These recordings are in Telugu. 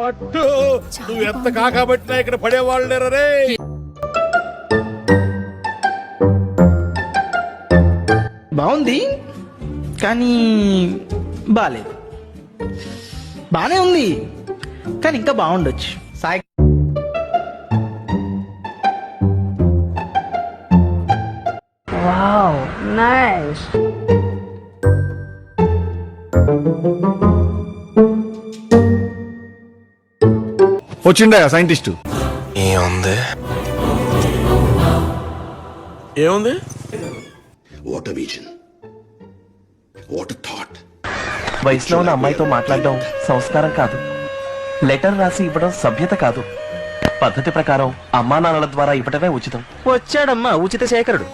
పట్టు నువ్వు ఎంత కాకబట్టినా ఇక్కడ పడేవాళ్ళు లేరు రే. బాగుంది కానీ బాలేదు. బానే ఉంది కానీ ఇంకా బాగుండొచ్చు. Sai Wow, nice. వచ్చిండా సైంటిస్ట్? ఏముంది ఏముంది? What a vision. What a thought. వయసులో ఉన్న అమ్మాయితో మాట్లాడడం సంస్కారం కాదు, లెటర్ రాసి ఇవ్వడం సభ్యత కాదు. పద్ధతి ప్రకారం అమ్మా నాన్నల ద్వారా ఇవ్వటమే ఉచితం. వచ్చాడమ్మా ఉచిత శేఖరుడు.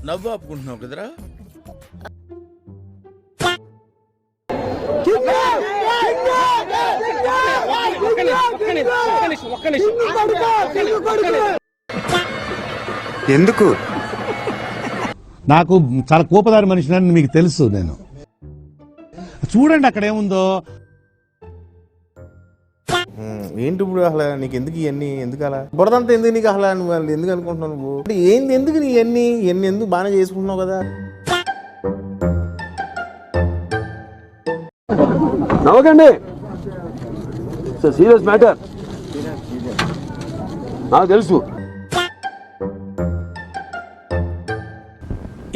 నవ్వు ఆపుకుంటున్నావు కదరా. ఎందుకు? నాకు చాలా కోపదారి మనిషిని మీకు తెలుసు. నేను చూడండి అక్కడ ఏముందో. ఏంటి ఇప్పుడు అసలు నీకు ఎందుకు ఇవన్నీ? ఎందుకు అలా బురదంతా ఎందుకు నీకు అసలు? నువ్వు ఎందుకు అనుకుంటున్నావు నువ్వు? అంటే ఏంది ఎందుకు నీ ఇవన్నీ ఎందుకు బాగానే చేసుకుంటున్నావు కదా? నవ్వకండి, సీరియస్ మ్యాటర్. నాకు తెలుసు.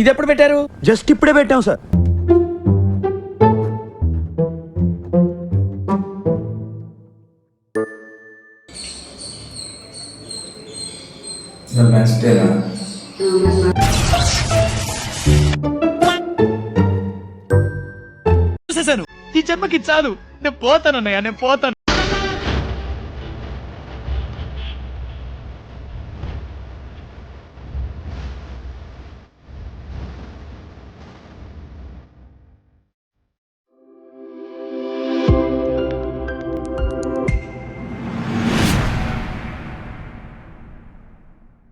ఇది ఎప్పుడు పెట్టారు? జస్ట్ ఇప్పుడే పెట్టాం సార్. చూసేసాను. ఈ జన్మకి చాలు. నేను పోతాను అన్నయ్య, నేను పోతాను.